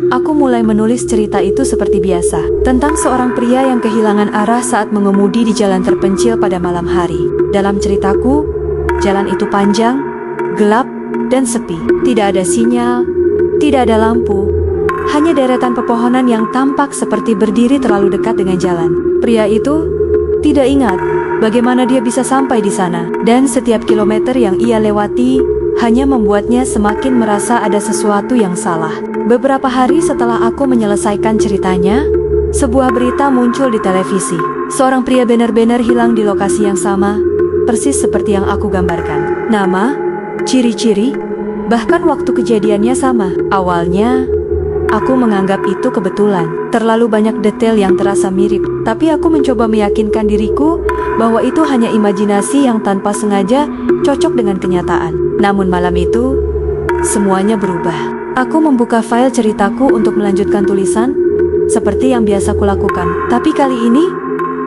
aku mulai menulis cerita itu seperti biasa, tentang seorang pria yang kehilangan arah saat mengemudi di jalan terpencil pada malam hari. Dalam ceritaku, jalan itu panjang, gelap, dan sepi. Tidak ada sinyal, tidak ada lampu, hanya deretan pepohonan yang tampak seperti berdiri terlalu dekat dengan jalan. Pria itu tidak ingat bagaimana dia bisa sampai di sana, dan setiap kilometer yang ia lewati hanya membuatnya semakin merasa ada sesuatu yang salah. Beberapa hari setelah aku menyelesaikan ceritanya, sebuah berita muncul di televisi. Seorang pria benar-benar hilang di lokasi yang sama, persis seperti yang aku gambarkan. Nama, ciri-ciri, bahkan waktu kejadiannya sama. Awalnya, aku menganggap itu kebetulan. Terlalu banyak detail yang terasa mirip, tapi aku mencoba meyakinkan diriku bahwa itu hanya imajinasi yang tanpa sengaja cocok dengan kenyataan. Namun malam itu, semuanya berubah. Aku membuka file ceritaku untuk melanjutkan tulisan, seperti yang biasa kulakukan. Tapi kali ini,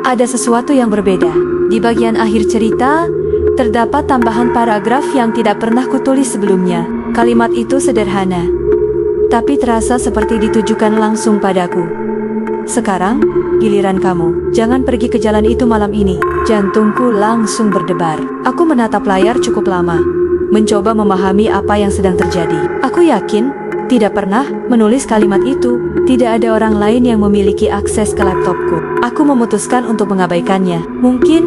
ada sesuatu yang berbeda. Di bagian akhir cerita, terdapat tambahan paragraf yang tidak pernah kutulis sebelumnya. Kalimat itu sederhana, tapi terasa seperti ditujukan langsung padaku. Sekarang, giliran kamu. Jangan pergi ke jalan itu malam ini. Jantungku langsung berdebar. Aku menatap layar cukup lama, mencoba memahami apa yang sedang terjadi. Aku yakin, tidak pernah menulis kalimat itu. Tidak ada orang lain yang memiliki akses ke laptopku. Aku memutuskan untuk mengabaikannya. Mungkin,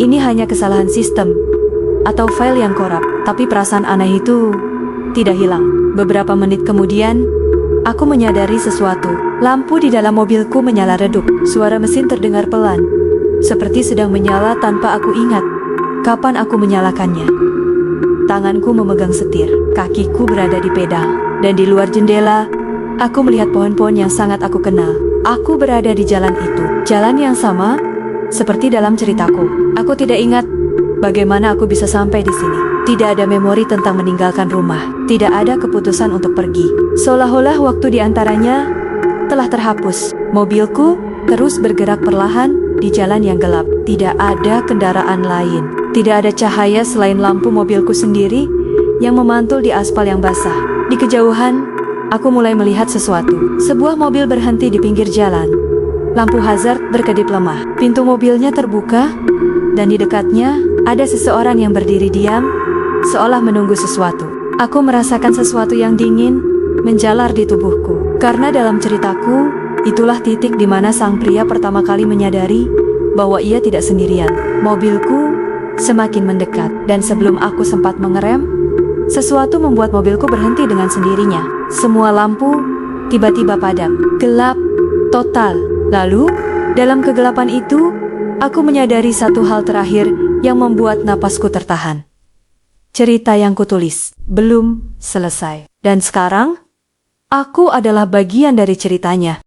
ini hanya kesalahan sistem, atau file yang korup. Tapi perasaan aneh itu tidak hilang. Beberapa menit kemudian, aku menyadari sesuatu. Lampu di dalam mobilku menyala redup. Suara mesin terdengar pelan, seperti sedang menyala tanpa aku ingat kapan aku menyalakannya. Tanganku memegang setir, kakiku berada di pedal, dan di luar jendela, aku melihat pohon-pohon yang sangat aku kenal. Aku berada di jalan itu, jalan yang sama seperti dalam ceritaku. Aku tidak ingat bagaimana aku bisa sampai di sini. Tidak ada memori tentang meninggalkan rumah. Tidak ada keputusan untuk pergi. Seolah-olah waktu di antaranya telah terhapus. Mobilku terus bergerak perlahan di jalan yang gelap. Tidak ada kendaraan lain. Tidak ada cahaya selain lampu mobilku sendiri yang memantul di aspal yang basah. Di kejauhan, aku mulai melihat sesuatu. Sebuah mobil berhenti di pinggir jalan. Lampu hazard berkedip lemah. Pintu mobilnya terbuka, dan di dekatnya ada seseorang yang berdiri diam, seolah menunggu sesuatu. Aku merasakan sesuatu yang dingin menjalar di tubuhku. Karena dalam ceritaku, itulah titik di mana sang pria pertama kali menyadari bahwa ia tidak sendirian. Mobilku semakin mendekat, dan sebelum aku sempat mengerem, sesuatu membuat mobilku berhenti dengan sendirinya. Semua lampu tiba-tiba padam. Gelap total. Lalu, dalam kegelapan itu, aku menyadari satu hal terakhir yang membuat napasku tertahan. Cerita yang kutulis belum selesai. Dan sekarang, aku adalah bagian dari ceritanya.